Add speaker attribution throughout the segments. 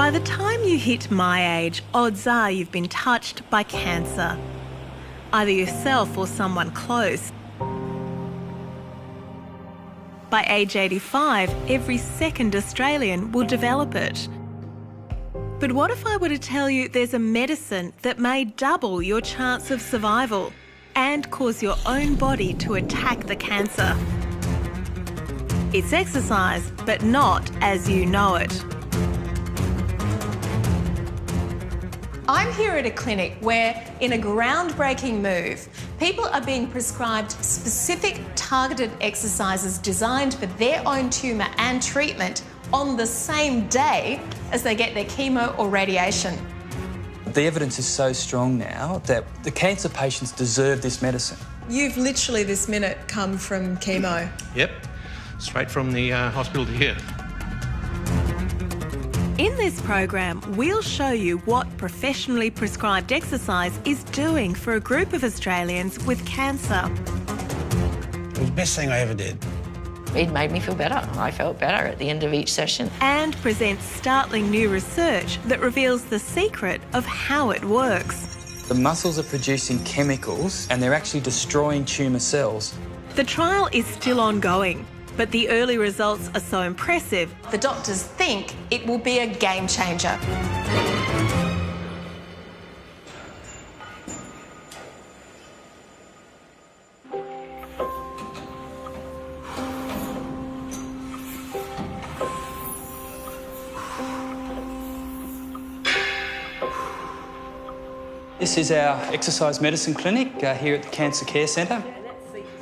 Speaker 1: By the time you hit my age, odds are you've been touched by cancer, either yourself or someone close. By age 85, every second Australian will develop it. But what if I were to tell you there's a medicine that may double your chance of survival and cause your own body to attack the cancer? It's exercise, but not as you know it.
Speaker 2: I'm here at a clinic where, in a groundbreaking move, people are being prescribed specific targeted exercises designed for their own tumour and treatment on the same day as they get their chemo or radiation.
Speaker 3: The evidence is so strong now that the cancer patients deserve this medicine.
Speaker 2: You've literally this minute come from chemo.
Speaker 4: Yep, straight from the hospital to here.
Speaker 1: In this program, we'll show you what professionally prescribed exercise is doing for a group of Australians with cancer.
Speaker 5: It was the best thing I ever did.
Speaker 6: It made me feel better. I felt better at the end of each session.
Speaker 1: And presents startling new research that reveals the secret of how it works.
Speaker 3: The muscles are producing chemicals and they're actually destroying tumour cells.
Speaker 1: The trial is still ongoing, but the early results are so impressive.
Speaker 2: The doctors think it will be a game changer.
Speaker 3: This is our exercise medicine clinic here at the Cancer Care Centre.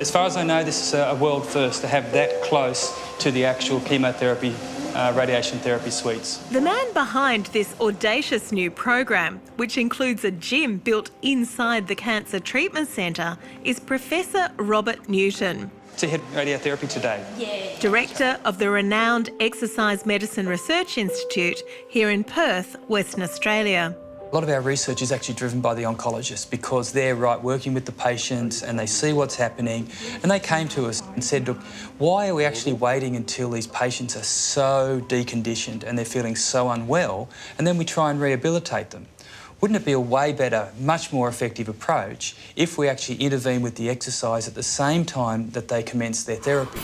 Speaker 3: As far as I know, this is a world first to have that close to the actual chemotherapy, radiation therapy suites.
Speaker 1: The man behind this audacious new program, which includes a gym built inside the Cancer Treatment Centre, is Professor Robert Newton.
Speaker 3: To head radiotherapy today.
Speaker 1: Yeah. Director of the renowned Exercise Medicine Research Institute here in Perth, Western Australia.
Speaker 3: A lot of our research is actually driven by the oncologists because they're working with the patients and they see what's happening. And they came to us and said, look, why are we actually waiting until these patients are so deconditioned and they're feeling so unwell, and then we try and rehabilitate them? Wouldn't it be a way better, much more effective approach if we actually intervene with the exercise at the same time that they commence their therapy?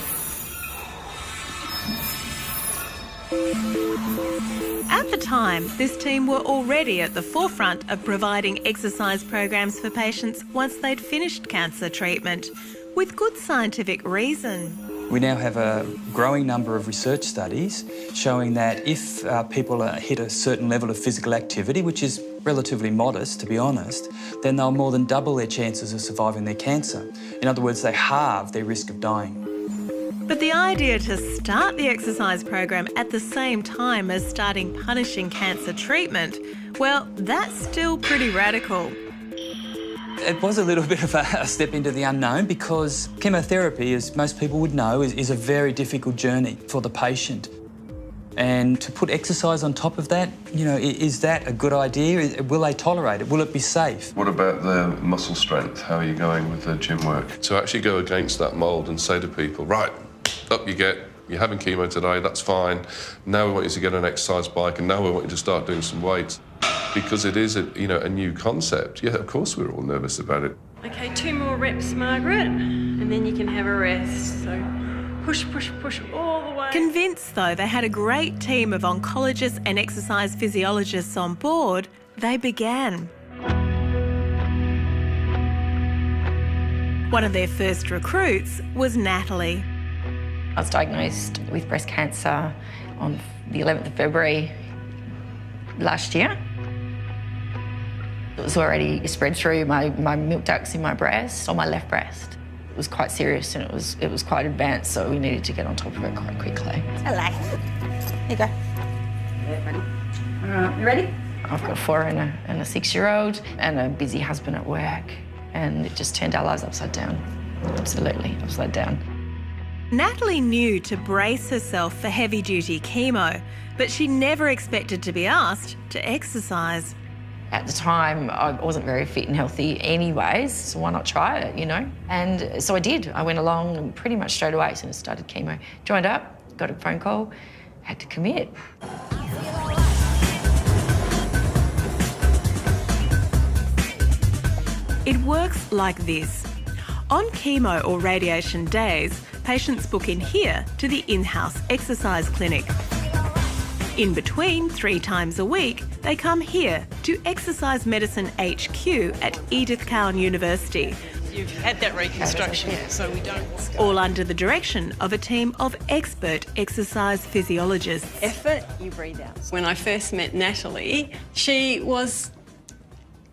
Speaker 1: At the time, this team were already at the forefront of providing exercise programs for patients once they'd finished cancer treatment, with good scientific reason.
Speaker 3: We now have a growing number of research studies showing that if people hit a certain level of physical activity, which is relatively modest, to be honest, then they'll more than double their chances of surviving their cancer. In other words, they halve their risk of dying.
Speaker 1: But the idea to start the exercise program at the same time as starting punishing cancer treatment, well, that's still pretty radical.
Speaker 3: It was a little bit of a step into the unknown because chemotherapy, as most people would know, is a very difficult journey for the patient. And to put exercise on top of that, you know, is that a good idea? Will they tolerate it? Will it be safe?
Speaker 7: What about the muscle strength? How are you going with the gym work? To actually go against that mould and say to people, right, up you get, you're having chemo today, that's fine. Now we want you to get on an exercise bike and now we want you to start doing some weights. Because it is a new concept. Yeah, of course we're all nervous about it.
Speaker 8: Okay, 2 more reps, Margaret, and then you can have a rest. So push, push, push all the way.
Speaker 1: Convinced, though, they had a great team of oncologists and exercise physiologists on board, they began. One of their first recruits was Natalie.
Speaker 6: I was diagnosed with breast cancer on the 11th of February last year. It was already spread through my milk ducts in my breast, on my left breast. It was quite serious and it was quite advanced, so we needed to get on top of it quite quickly.
Speaker 9: Hello. Here you go. You ready?
Speaker 6: I've got a 4 and a 6-year-old and a busy husband at work, and it just turned our lives upside down. Absolutely, upside down.
Speaker 1: Natalie knew to brace herself for heavy-duty chemo, but she never expected to be asked to exercise.
Speaker 6: At the time, I wasn't very fit and healthy anyways, so why not try it, you know? And so I did. I went along and pretty much straight away as soon as I started chemo. Joined up, got a phone call, had to commit.
Speaker 1: It works like this. On chemo or radiation days, patients book in here to the in-house exercise clinic. In between, 3 times a week, they come here to Exercise Medicine HQ at Edith Cowan University.
Speaker 8: You've had that reconstruction, so we don't...
Speaker 1: All under the direction of a team of expert exercise physiologists.
Speaker 8: Effort, you breathe out. When I first met Natalie, she was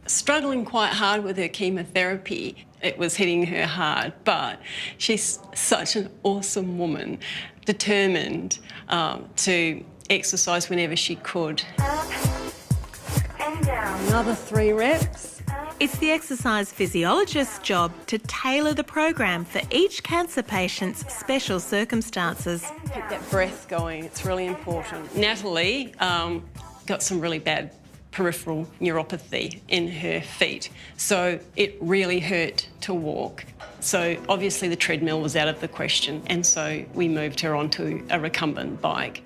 Speaker 8: struggling quite hard with her chemotherapy. It was hitting her hard, but she's such an awesome woman, determined to exercise whenever she could.
Speaker 9: Up and down.
Speaker 8: Another 3 reps.
Speaker 1: It's the exercise physiologist's job to tailor the program for each cancer patient's special circumstances.
Speaker 8: Keep that breath going, it's really important. Natalie got some really bad peripheral neuropathy in her feet, so it really hurt to walk. So obviously the treadmill was out of the question, and so we moved her onto a recumbent bike.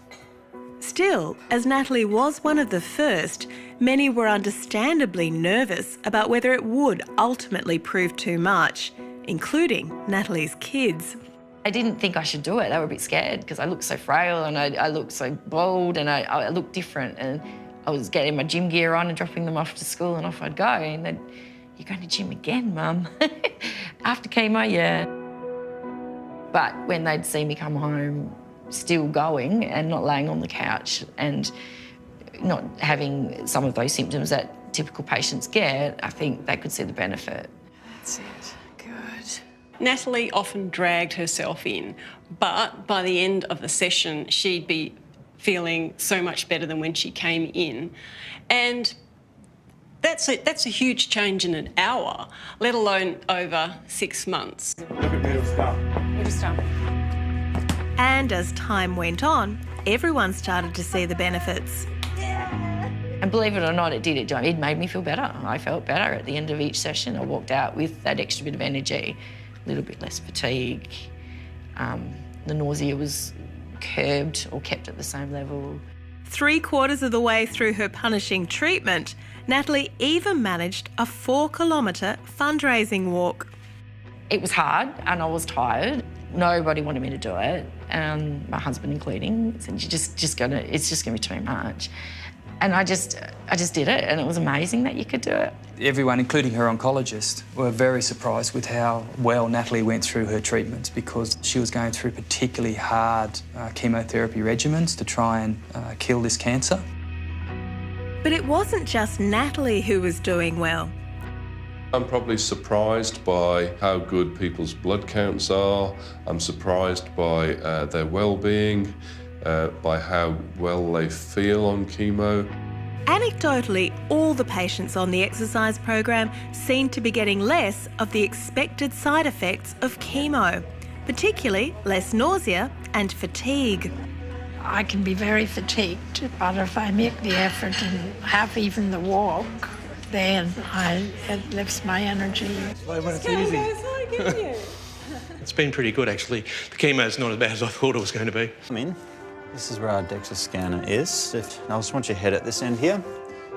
Speaker 1: Still, as Natalie was one of the first, many were understandably nervous about whether it would ultimately prove too much, including Natalie's kids.
Speaker 6: I didn't think I should do it. They were a bit scared because I looked so frail and I looked so bold and I looked different, and I was getting my gym gear on and dropping them off to school and off I'd go. And then, "You're going to gym again, Mum?" After chemo, yeah. But when they'd see me come home still going and not laying on the couch and not having some of those symptoms that typical patients get, I think they could see the benefit.
Speaker 8: That's it. Good. Natalie often dragged herself in, but by the end of the session, she'd be feeling so much better than when she came in. And that's a huge change in an hour, let alone over 6 months.
Speaker 9: Middle stump.
Speaker 1: And as time went on, everyone started to see the benefits.
Speaker 6: And believe it or not, it did. It made me feel better. I felt better at the end of each session. I walked out with that extra bit of energy, a little bit less fatigue. The nausea was curbed or kept at the same level.
Speaker 1: 3/4 of the way through her punishing treatment, Natalie even managed a 4-kilometre fundraising walk.
Speaker 6: It was hard and I was tired. Nobody wanted me to do it, my husband including. Said, it's just gonna be too much. And I just did it, and it was amazing that you could do it.
Speaker 3: Everyone, including her oncologist, were very surprised with how well Natalie went through her treatments, because she was going through particularly hard chemotherapy regimens to try and kill this cancer.
Speaker 1: But it wasn't just Natalie who was doing well.
Speaker 7: I'm probably surprised by how good people's blood counts are. I'm surprised by their well-being, by how well they feel on chemo.
Speaker 1: Anecdotally, all the patients on the exercise program seemed to be getting less of the expected side effects of chemo, particularly less nausea and fatigue.
Speaker 10: I can be very fatigued, but if I make the effort and have even the walk, then it lifts my energy.
Speaker 4: It's been pretty good, actually. The chemo's not as bad as I thought it was going to be.
Speaker 11: Come in. This is where our DEXA scanner is. I just want your head at this end here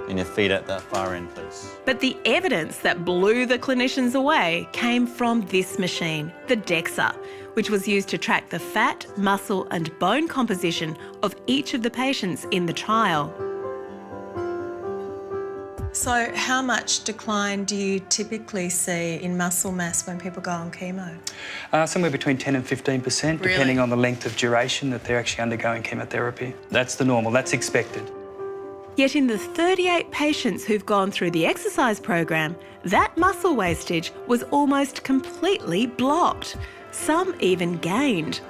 Speaker 11: and your feet at that far end, please.
Speaker 1: But the evidence that blew the clinicians away came from this machine, the DEXA, which was used to track the fat, muscle and bone composition of each of the patients in the trial.
Speaker 2: So how much decline do you typically see in muscle mass when people go on chemo?
Speaker 3: Somewhere between 10 and 15%, depending on the length of duration that they're actually undergoing chemotherapy. That's the normal, that's expected.
Speaker 1: Yet in the 38 patients who've gone through the exercise program, that muscle wastage was almost completely blocked. Some even gained.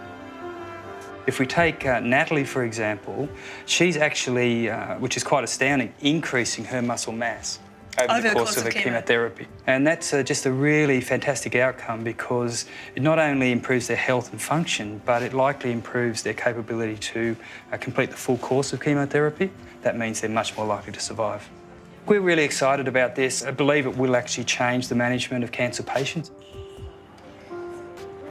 Speaker 3: If we take Natalie, for example, she's actually, which is quite astounding, increasing her muscle mass over the course of her chemotherapy. And that's just a really fantastic outcome, because it not only improves their health and function, but it likely improves their capability to complete the full course of chemotherapy. That means they're much more likely to survive. We're really excited about this. I believe it will actually change the management of cancer patients.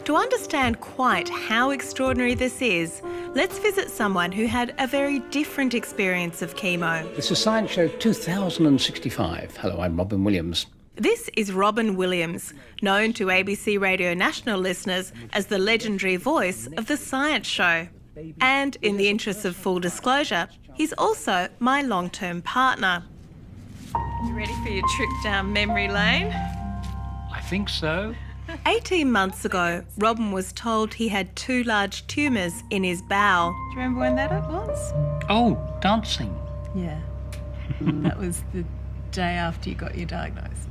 Speaker 1: To understand quite how extraordinary this is, let's visit someone who had a very different experience of chemo.
Speaker 12: It's a Science Show 2065. Hello, I'm Robin Williams.
Speaker 1: This is Robin Williams, known to ABC Radio National listeners as the legendary voice of The Science Show. And in the interests of full disclosure, he's also my long-term partner. You ready for your trip down memory lane?
Speaker 12: I think so.
Speaker 1: 18 months ago, Robin was told he had 2 large tumours in his bowel. Do you remember when that was?
Speaker 12: Oh, dancing.
Speaker 2: Yeah. That was the day after you got your diagnosis.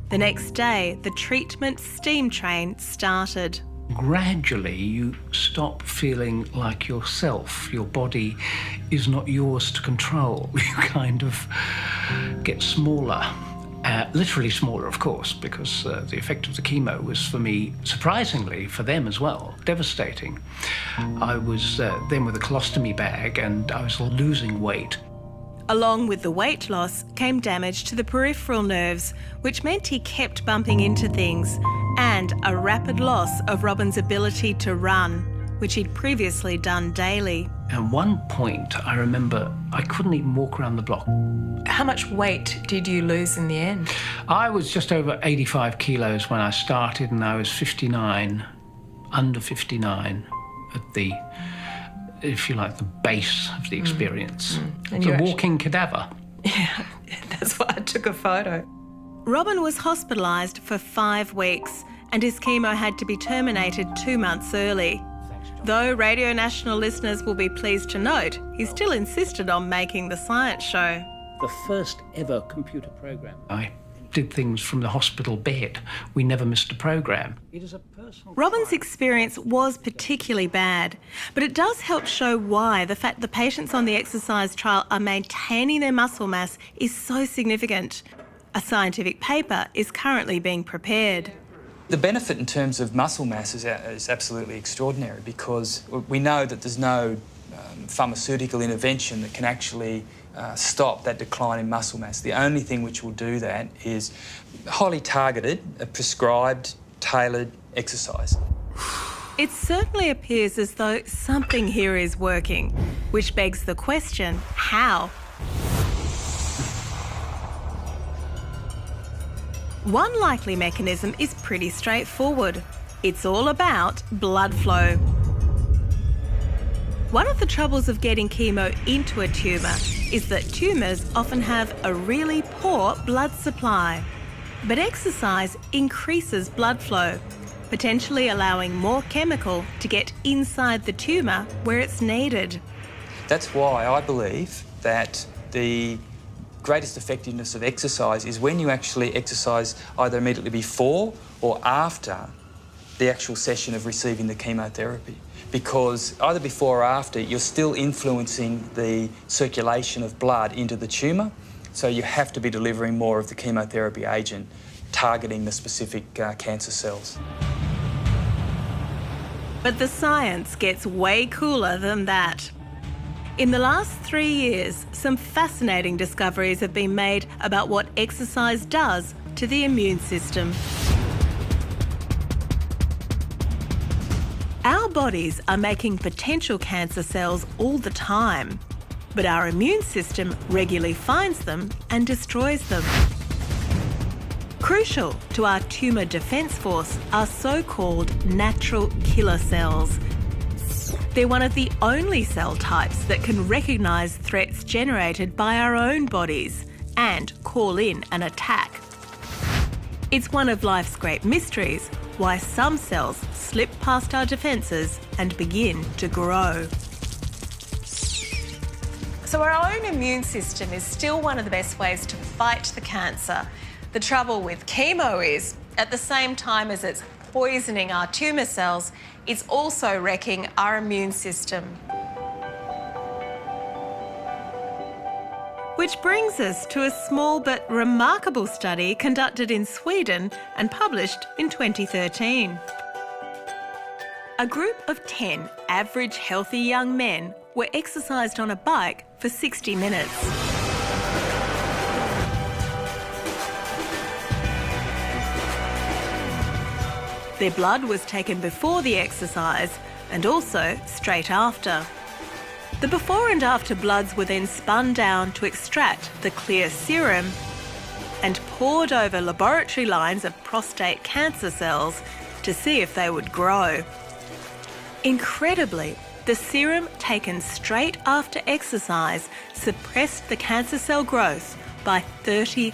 Speaker 1: The next day, the treatment steam train started.
Speaker 12: Gradually, you stop feeling like yourself. Your body is not yours to control. You kind of get smaller. Literally smaller, of course, because the effect of the chemo was, for me, surprisingly, for them as well, devastating. I was then with a colostomy bag and I was losing weight.
Speaker 1: Along with the weight loss came damage to the peripheral nerves, which meant he kept bumping into things, and a rapid loss of Robin's ability to run, which he'd previously done daily.
Speaker 12: At one point, I remember I couldn't even walk around the block.
Speaker 2: How much weight did you lose in the end?
Speaker 12: I was just over 85 kilos when I started, and I was 59, under 59 at the, if you like, the base of the experience.
Speaker 2: And
Speaker 12: It's a walking cadaver.
Speaker 2: Yeah, that's why I took a photo.
Speaker 1: Robin was hospitalised for 5 weeks, and his chemo had to be terminated 2 months early. Though Radio National listeners will be pleased to note, he still insisted on making The Science Show.
Speaker 12: The first ever computer program. I did things from the hospital bed. We never missed a program. It is a personal.
Speaker 1: Robin's experience was particularly bad, but it does help show why the fact the patients on the exercise trial are maintaining their muscle mass is so significant. A scientific paper is currently being prepared.
Speaker 3: The benefit in terms of muscle mass is absolutely extraordinary, because we know that there's no pharmaceutical intervention that can actually stop that decline in muscle mass. The only thing which will do that is highly targeted, prescribed, tailored exercise.
Speaker 1: It certainly appears as though something here is working, which begs the question, how? One likely mechanism is pretty straightforward. It's all about blood flow. One of the troubles of getting chemo into a tumour is that tumours often have a really poor blood supply. But exercise increases blood flow, potentially allowing more chemical to get inside the tumour where it's needed.
Speaker 3: That's why I believe that the greatest effectiveness of exercise is when you actually exercise either immediately before or after the actual session of receiving the chemotherapy. Because either before or after, you're still influencing the circulation of blood into the tumour, so you have to be delivering more of the chemotherapy agent, targeting the specific cancer cells.
Speaker 1: But the science gets way cooler than that. In the last 3 years, some fascinating discoveries have been made about what exercise does to the immune system. Our bodies are making potential cancer cells all the time, but our immune system regularly finds them and destroys them. Crucial to our tumour defence force are so-called natural killer cells. They're one of the only cell types that can recognise threats generated by our own bodies and call in an attack. It's one of life's great mysteries why some cells slip past our defences and begin to grow.
Speaker 2: So our own immune system is still one of the best ways to fight the cancer. The trouble with chemo is, at the same time as it's poisoning our tumour cells, it's also wrecking our immune system.
Speaker 1: Which brings us to a small but remarkable study conducted in Sweden and published in 2013. A group of 10 average healthy young men were exercised on a bike for 60 minutes. Their blood was taken before the exercise and also straight after. The before and after bloods were then spun down to extract the clear serum, and pored over laboratory lines of prostate cancer cells to see if they would grow. Incredibly, the serum taken straight after exercise suppressed the cancer cell growth by 30%.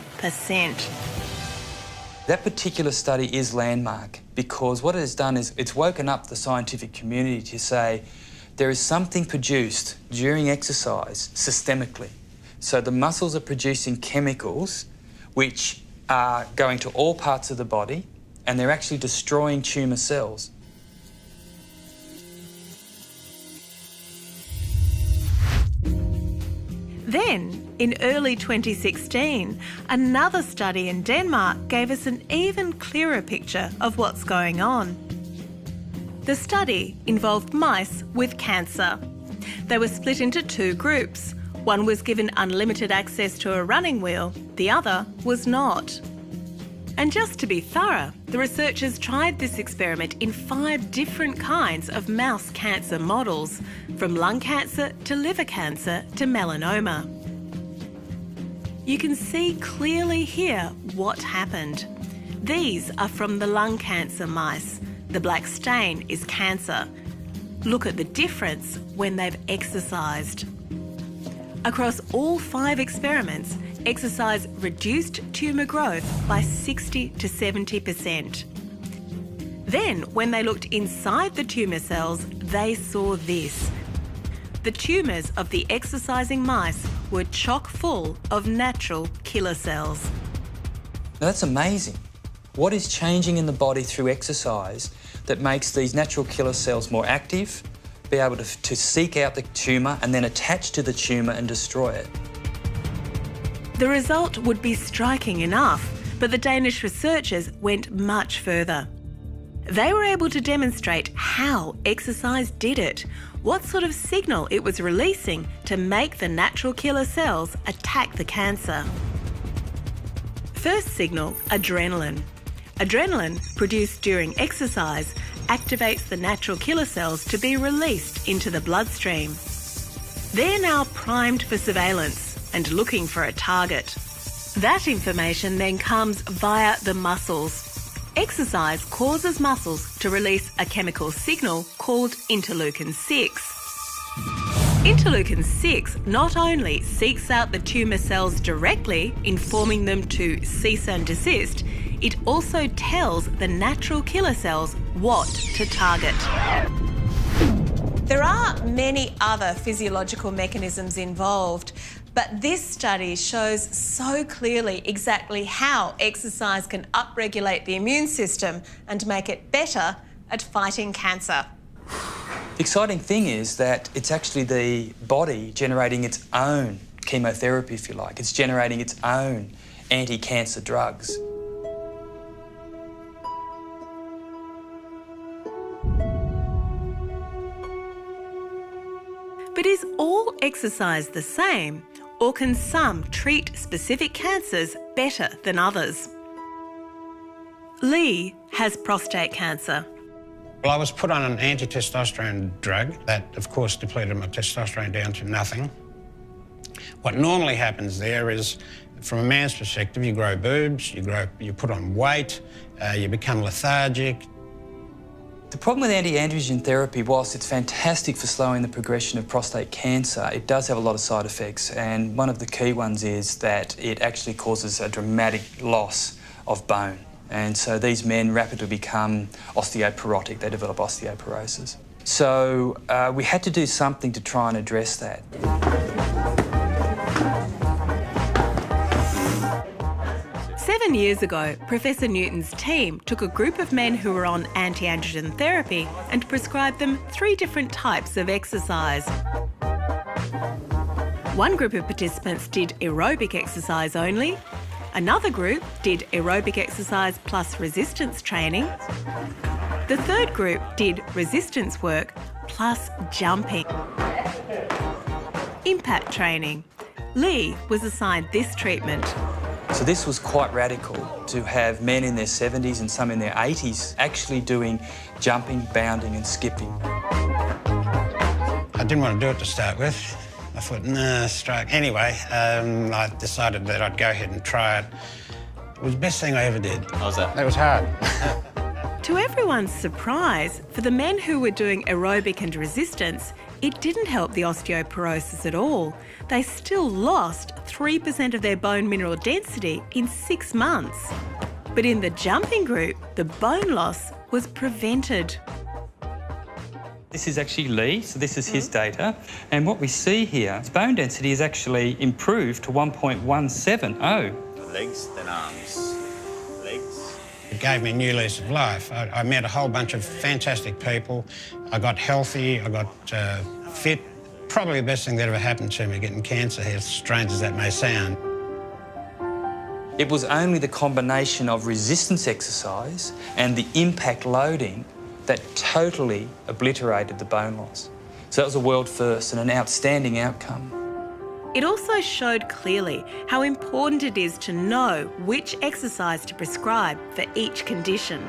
Speaker 3: That particular study is landmark because what it has done is it's woken up the scientific community to say there is something produced during exercise systemically. So the muscles are producing chemicals which are going to all parts of the body and they're actually destroying tumour cells.
Speaker 1: Then, in early 2016, another study in Denmark gave us an even clearer picture of what's going on. The study involved mice with cancer. They were split into two groups. One was given unlimited access to a running wheel, the other was not. And just to be thorough, the researchers tried this experiment in 5 different kinds of mouse cancer models, from lung cancer to liver cancer to melanoma. You can see clearly here what happened. These are from the lung cancer mice. The black stain is cancer. Look at the difference when they've exercised. Across all 5 experiments, exercise reduced tumour growth by 60 to 70%. Then, when they looked inside the tumour cells, they saw this. The tumours of the exercising mice were chock full of natural killer cells.
Speaker 3: Now that's amazing. What is changing in the body through exercise that makes these natural killer cells more active, be able to seek out the tumour and then attach to the tumour and destroy it?
Speaker 1: The result would be striking enough, but the Danish researchers went much further. They were able to demonstrate how exercise did it, what sort of signal it was releasing to make the natural killer cells attack the cancer. First signal, adrenaline. Adrenaline, produced during exercise, activates the natural killer cells to be released into the bloodstream. They're now primed for surveillance and looking for a target. That information then comes via the muscles. Exercise causes muscles to release a chemical signal called interleukin-6. Interleukin-6 not only seeks out the tumour cells directly, informing them to cease and desist, it also tells the natural killer cells what to target.
Speaker 2: There are many other physiological mechanisms involved, but this study shows so clearly exactly how exercise can upregulate the immune system and make it better at fighting cancer.
Speaker 3: The exciting thing is that it's actually the body generating its own chemotherapy, if you like. It's generating its own anti-cancer drugs.
Speaker 1: But is all exercise the same, or can some treat specific cancers better than others? Lee has prostate cancer.
Speaker 5: Well, I was put on an anti-testosterone drug that, of course, depleted my testosterone down to nothing. What normally happens there is, from a man's perspective, you grow boobs, you put on weight, you become lethargic.
Speaker 3: The problem with anti-androgen therapy, whilst it's fantastic for slowing the progression of prostate cancer, it does have a lot of side effects, and one of the key ones is that it actually causes a dramatic loss of bone. And so these men rapidly become osteoporotic, they develop osteoporosis. So we had to do something to try and address that.
Speaker 1: 7 years ago, Professor Newton's team took a group of men who were on anti-androgen therapy and prescribed them 3 different types of exercise. One group of participants did aerobic exercise only. Another group did aerobic exercise plus resistance training. The third group did resistance work plus jumping. Impact training. Lee was assigned this treatment.
Speaker 3: So this was quite radical, to have men in their 70s and some in their 80s actually doing jumping, bounding and skipping.
Speaker 5: I didn't want to do it to start with. I thought, nah, strike. Anyway, I decided that I'd go ahead and try it. It was the best thing I ever did.
Speaker 11: How was that?
Speaker 5: That was hard.
Speaker 1: To everyone's surprise, for the men who were doing aerobic and resistance, it didn't help the osteoporosis at all. They still lost 3% of their bone mineral density in 6 months. But in the jumping group, the bone loss was prevented.
Speaker 3: This is actually Lee, so this is his data. And what we see here, his bone density is actually improved to 1.170.
Speaker 11: Legs, then arms. Legs.
Speaker 5: It gave me a new lease of life. I met a whole bunch of fantastic people. I got healthy, I got fit. Probably the best thing that ever happened to me, getting cancer, as strange as that may sound.
Speaker 3: It was only the combination of resistance exercise and the impact loading that totally obliterated the bone loss. So that was a world first and an outstanding outcome.
Speaker 1: It also showed clearly how important it is to know which exercise to prescribe for each condition.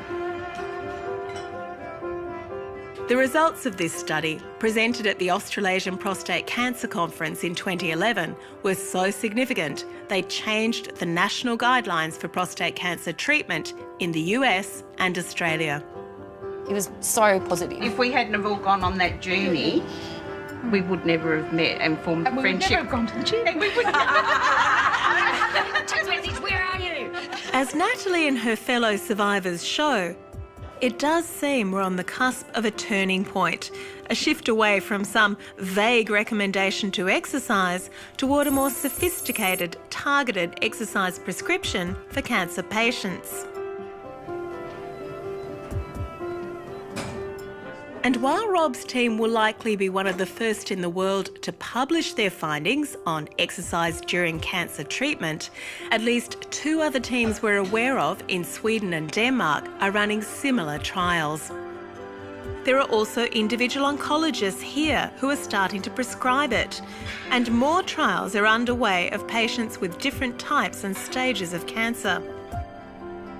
Speaker 1: The results of this study, presented at the Australasian Prostate Cancer Conference in 2011, were so significant they changed the national guidelines for prostate cancer treatment in the US and Australia.
Speaker 6: It was so positive.
Speaker 13: If we hadn't have all gone on that journey, we would never have met and formed
Speaker 6: And we would
Speaker 13: friendship.
Speaker 6: never have gone to the gym.
Speaker 13: And we would
Speaker 6: Where are you?
Speaker 1: As Natalie and her fellow survivors show, it does seem we're on the cusp of a turning point, a shift away from some vague recommendation to exercise toward a more sophisticated, targeted exercise prescription for cancer patients. And while Rob's team will likely be one of the first in the world to publish their findings on exercise during cancer treatment, at least 2 other teams we're aware of in Sweden and Denmark are running similar trials. There are also individual oncologists here who are starting to prescribe it, and more trials are underway of patients with different types and stages of cancer.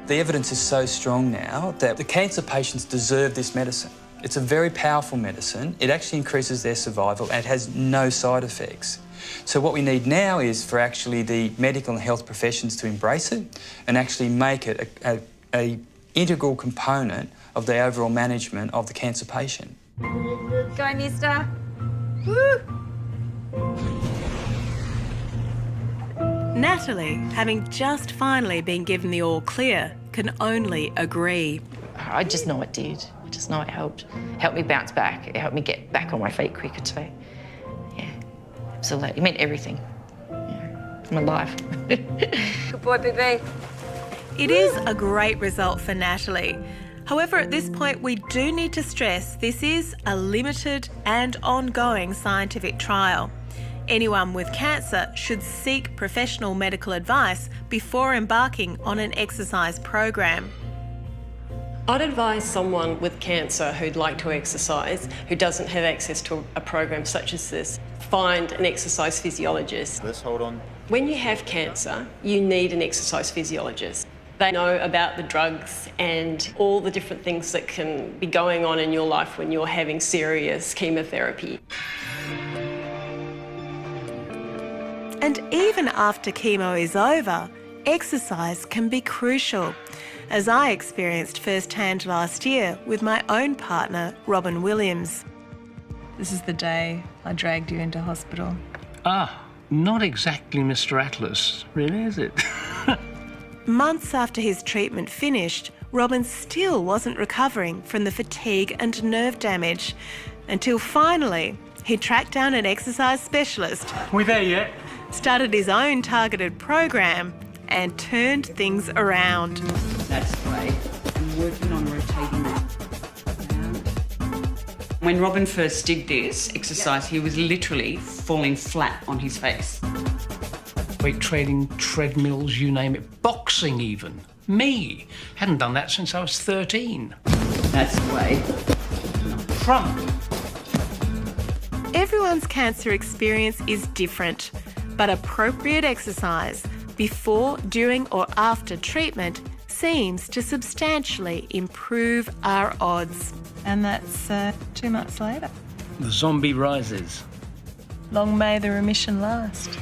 Speaker 3: The evidence is so strong now that the cancer patients deserve this medicine. It's a very powerful medicine. It actually increases their survival and it has no side effects. So what we need now is for actually the medical and health professions to embrace it and actually make it a integral component of the overall management of the cancer patient.
Speaker 13: Go, mister. Woo!
Speaker 1: Natalie, having just finally been given the all clear, can only agree.
Speaker 6: I just know it did. I just know it helped me bounce back. It helped me get back on my feet quicker too. Yeah, absolutely. It meant everything. Yeah, I'm alive.
Speaker 13: Good boy, baby.
Speaker 1: It is a great result for Natalie. However, at this point, we do need to stress this is a limited and ongoing scientific trial. Anyone with cancer should seek professional medical advice before embarking on an exercise program.
Speaker 8: I'd advise someone with cancer who'd like to exercise, who doesn't have access to a program such as this, find an exercise physiologist.
Speaker 11: Let's hold on.
Speaker 8: When you have cancer, you need an exercise physiologist. They know about the drugs and all the different things that can be going on in your life when you're having serious chemotherapy.
Speaker 1: And even after chemo is over, exercise can be crucial, as I experienced firsthand last year with my own partner, Robin Williams.
Speaker 2: This is the day I dragged you into hospital.
Speaker 12: Not exactly Mr. Atlas, really, is it?
Speaker 1: Months after his treatment finished, Robin still wasn't recovering from the fatigue and nerve damage, until finally he tracked down an exercise specialist.
Speaker 12: We there yet?
Speaker 1: Started his own targeted program and turned things around.
Speaker 13: That's great. I'm working on rotating that. When Robin first did this exercise, he was literally falling flat on his face.
Speaker 12: Weight training, treadmills, you name it. Boxing even. Me. Hadn't done that since I was 13.
Speaker 13: That's great.
Speaker 12: Trump.
Speaker 1: Everyone's cancer experience is different, but appropriate exercise before, during or after treatment seems to substantially improve our odds.
Speaker 2: And that's 2 months later.
Speaker 12: The zombie rises.
Speaker 2: Long may the remission last.